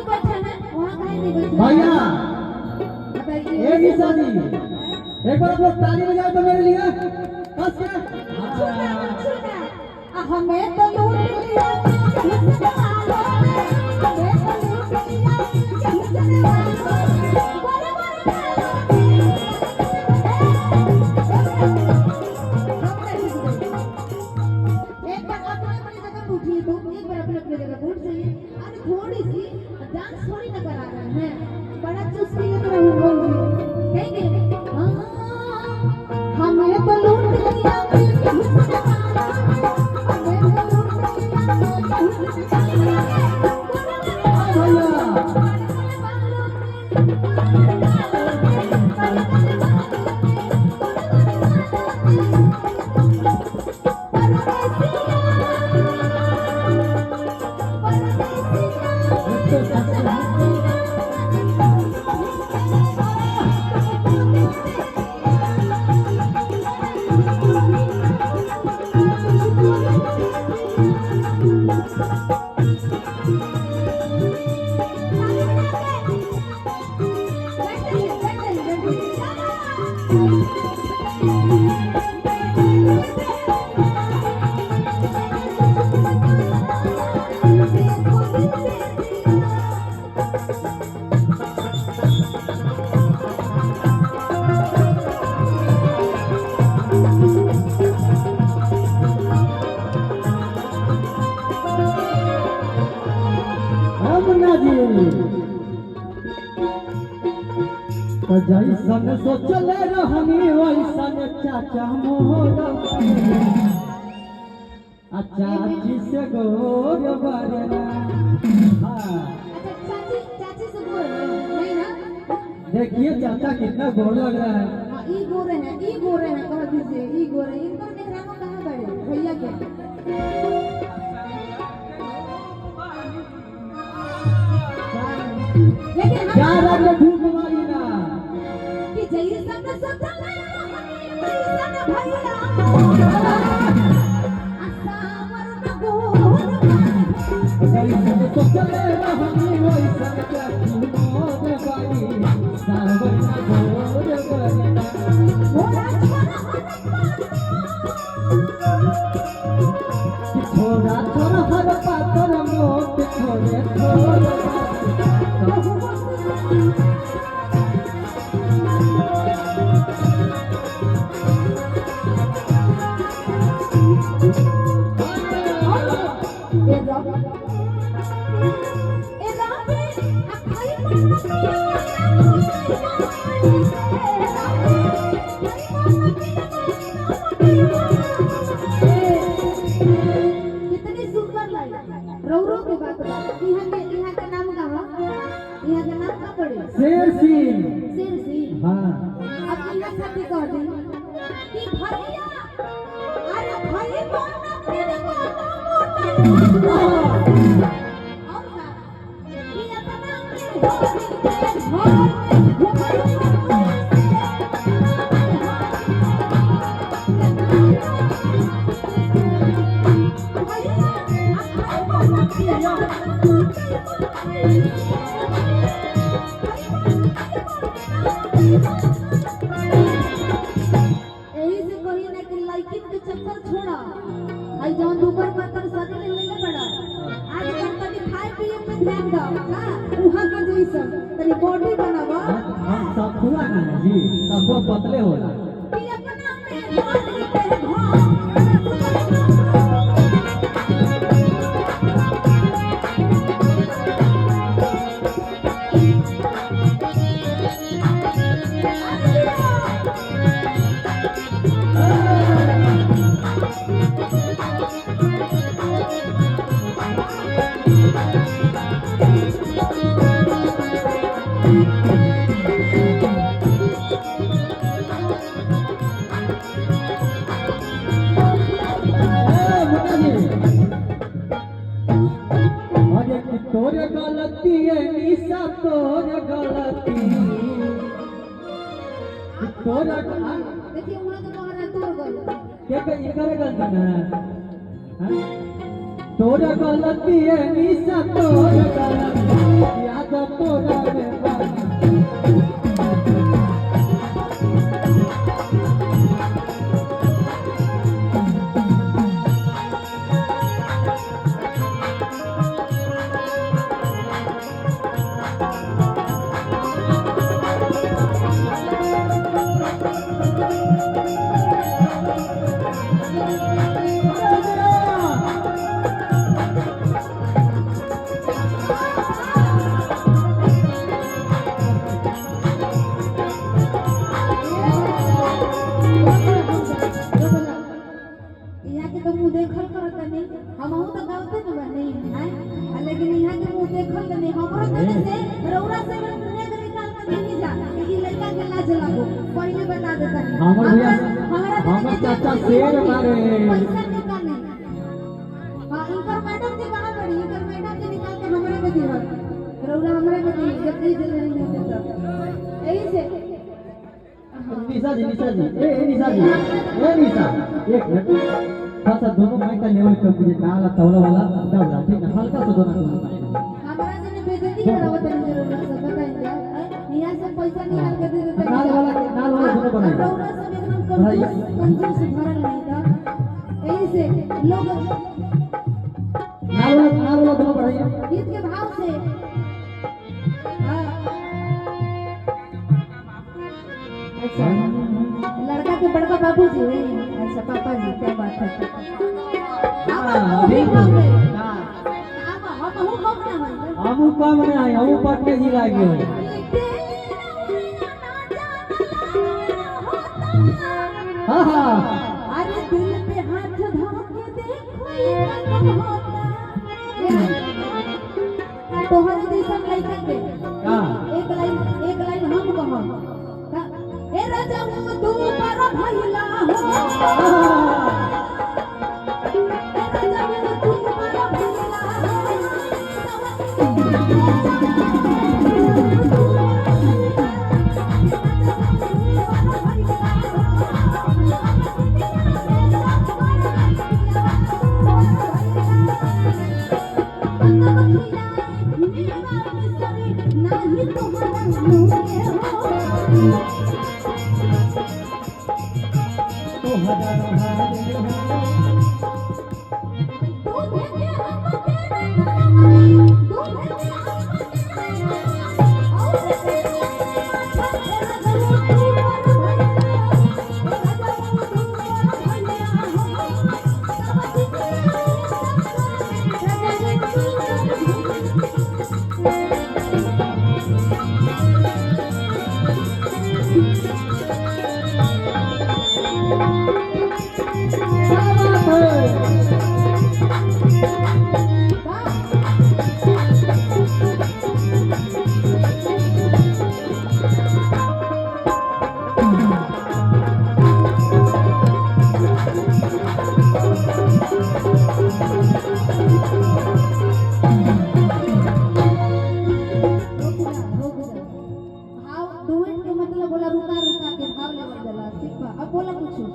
ही बैठे हैं, वहाँ कहीं नहीं बैठे। भैया बताइए। एक ही शादी, एक बार आप लोग ताली बजाओ तो मेरे लिए बस क्या? हमें तो लूट लिया हुस्न वालों ने, हमें तो लूट लिया हुस्न वालों ने, बड़े बड़े वालों ने। एक बार अपने अपनी जगह पे उठिए, तो एक बार अपने अपनी जगह पे उठ जाइए। अरे थोड़ी सी डांस थोड़ी ना करा रहे हैं, बड़ा चुस्की लग रहा है बोल रही कहेंगे हमें तो लूट लिया हुस्न वालों ने। तो जैसन सोचले रहनी वैसन चाचा मोर चाची से गोर बरना। हाँ चाची से गोर नहीं ना? देखिए चाचा कितना गोर लग रहा है। हाँ, ई गोरे हैं, ई गोरे हैं, कह दीजिए ई गोरे। इनको मेहरानों कहाँ गए भैया के? लेकिन हम भूख मारी ना कि जैसन सोचले रहनी वैसन भैया असावर न गोर जैसन सोचले रहनी वैसन चाची मोर बड़ी सावर न गोर बरना। थोड़ा थोड़ा हर पातर मोट थोड़े थोड़े कितनी सुंदर लगी रौरो की बात बा। यहाँ के नाम का हो, यहाँ के नाम का पड़े शेर सिंह। शेर सिंह। हाँ अब यहाँ खाती कह दी कि भैया अरे भाई बोलना तेरे मोटा और ना कि अपना यही से कही ना कि लड़की के चक्कर छोड़ा, आई जौन दुबर पत्थर सगे ले ले बड़ा आज कल तनी खाए पिए पे ध्यान दो। हां उहा का जैसन तनी बॉडी बनावा। हम सब हुआ ना जी, सब पतले होला कि अपना में बॉडी पे भाव तोरे गलती है निशा तोरे गलती तोरा देखिए उहा तो कहना तोर गलती के ये करे गलती ना। हां तोरे गलती है निशा तोरे गलती देखल तनी हमरो तने से रौरा से नेग निकाल के नहीं जा कि ई लड़का के लाज लागो पहले बता देता नहीं हमर भैया हमरा हमर चाचा शेर मारे पैसा निकाले हां इनकर मैडम जी कहां बड़ी इनकर मैडम जी निकाल के हमरा के दियो रौरा हमरा के दी जब ई जल्दी नहीं देता यही से निशा जी ए निशा जी निशा एक मिनट थोड़ा दोनों माइक का लेवल कर दीजिए काला तौला वाला दबला ठीक है हल्का सा दोनों हमरा से ने बेइज्जती करावत नहीं जरूर सब बताएंगे यहां से पैसा निकाल के दे देते नाल वाला दोनों बनाइए रौरा सब एकदम कंजूस भरल नहीं था यही से लोग नाल वाला दोनों बनाइए गीत के भाव से अच्छा लड़का के बड़का बाबू जी है अच्छा पापा जी क्या बात है हमू कम नहीं हमू पटने जिला के हां हां अरे दिल पे हाथ धो के देखो ये कब होता तोहरे जैसा लड़का के हां एक लाइन हम कहो ए राजा तू पर भइला हो ए राजा तू पर भइला नहीं तुम्हारा मुझे हो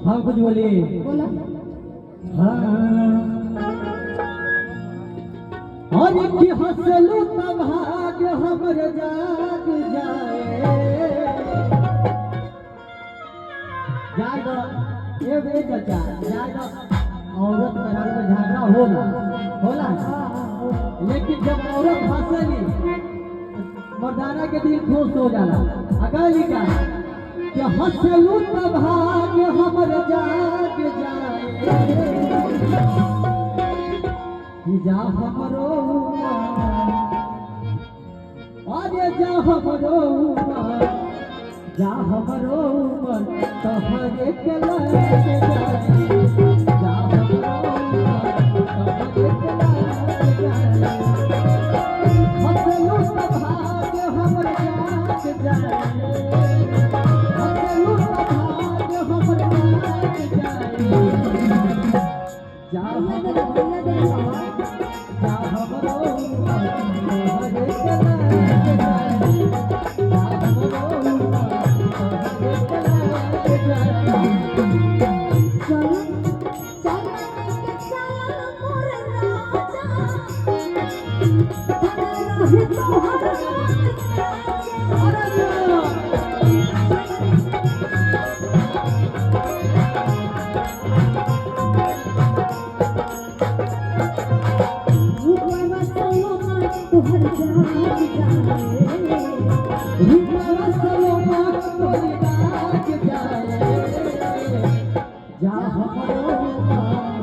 हाँ कुछ बोलिए बोला और की हंसलू तब भाग हमर जाग जाए चाचा औरत मेहरारू में झगड़ा होला लेकिन जब औरत हंसली मर्दाना के दिल खुश हो जाला अकाली का कि हंसलू तब भाग हमर जाग जाए जा हमरो आगे जा हमरो जा हमरो मन तोहरे के लागे जाए जा हमरो तोहरे के लागे जाए हंसलू तब भाग हमर जाग जाए हंसलू तब भाग हमर जाग जाए जा हमरो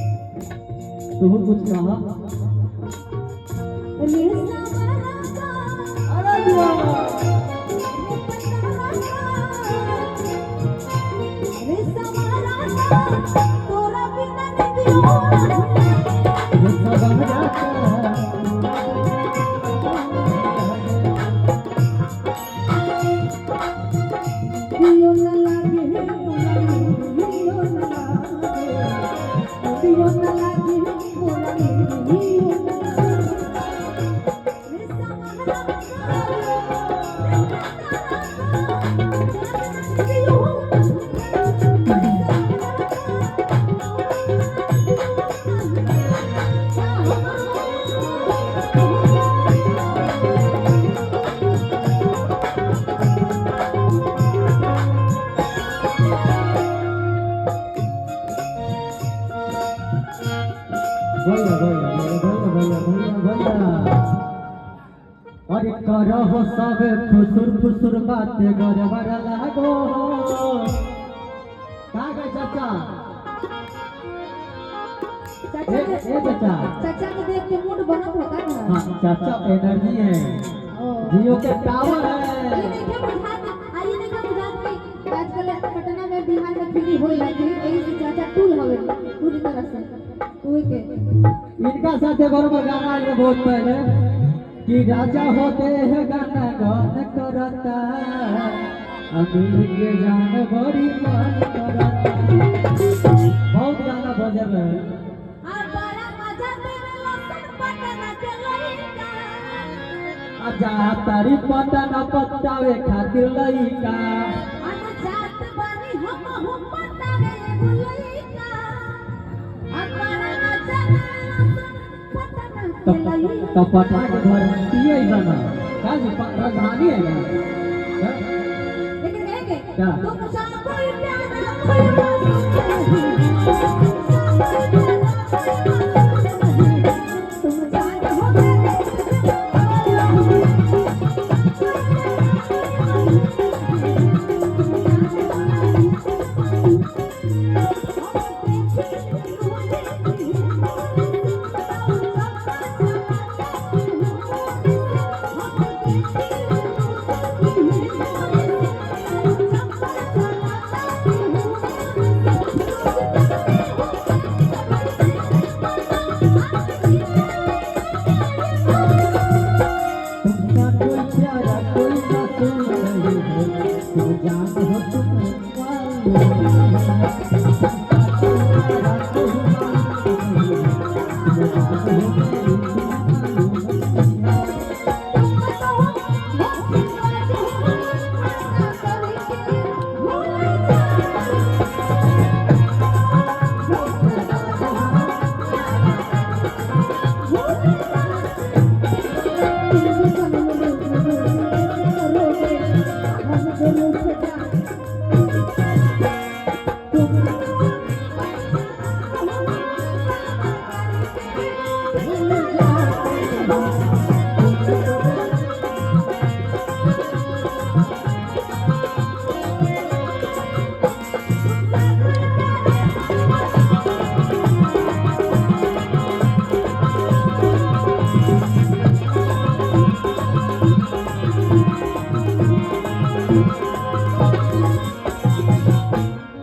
तू कुछ कहा रे सवरा अरे दुआ रे सवरा तोरा बिना निदियो ये सब जाता दियो न लागे दियो न लागे दियो न लागे मोरा दियो न रे सवरा दियो भैया अरे करहो सब फुसुर फुसुर बाते गरबर लागो का गए चाचा चाचा ए चाचा चाचा के देख के मूड बनत होता है हाँ चाचा एनर्जी है जियो के टावर है ये नहीं बुझात आई नहीं का बुझात कि आजकल पटना में बिहार में फ्री होई लागी एही से चाचा टूल हवे पूरी तरह से तू के इनका साथे बरोबर गाना आए बहुत पहले कि राजा होते हैं गाना गान करता अमीर के जान बड़ी मान करता बहुत गाना बजल है और बड़ा मजा देवे लसन पटना के लइका आजा तारी पटना पटावे खातिर लइका अन जात बानी हम पटावे एगो लइका और बड़ा मजा देवे लसन पटना के लइका तो पटना के घर पिए गाना का जी राजधानी है ना हाँ? लेकिन कहेंगे क्या? तुम सा कोई प्यारा कोई तुम जान हो तुमका कोई प्यारा कोई ना सुन रही हो तुम जान हो तुम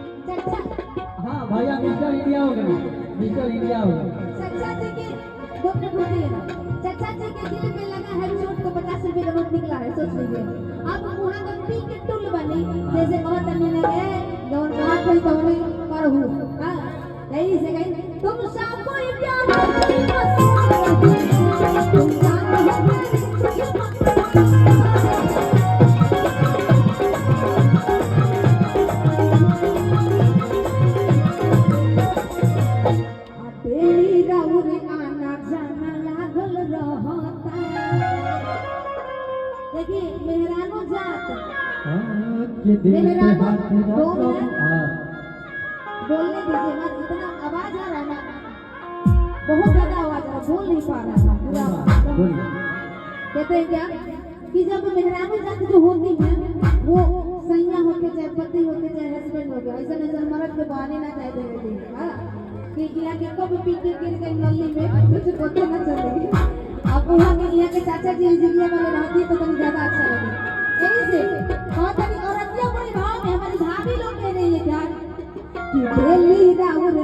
हाँ भैया मिस्टर इंडिया हो गए मिस्टर इंडिया हो गए चाचा जी के 2 मिनट रुकिए ना चाचा जी के दिल में लगा है चोट को 50 रुपए का नोट निकला है सोच लीजिए अब वहां का पी के टुल बनी जैसे कहत नहीं लगे जौन बात कोई तौने करहु हां यही से कहीं तुम सब कोई प्यार कोई मत तुम जान हो तेरी राउर आना जाना लागल रहता देखिए मेहरानो जात के दिल पे मेहरानो हाथ रखो हाँ बोल बोल नहीं पा रहा था पूरा बोलिए। कहते हैं क्या कि जब मेहराबी जात जो होती है वो सैया होके चाहे पति होके चाहे हस्बैंड होके ऐसा ऐसा मर्द के बहाने ना चाहे देवे हां कि इला के कब पी के गिर गई नली में कुछ पता ना चलेगी। अब वहां के यहाँ के चाचा जी जिंदगी वाले रहती तो तनी ज्यादा अच्छा लगे। यही से बहुत सारी औरतियां बड़ी भाव में हमारी भाभी लोग कह रही है क्या कि बेली राउर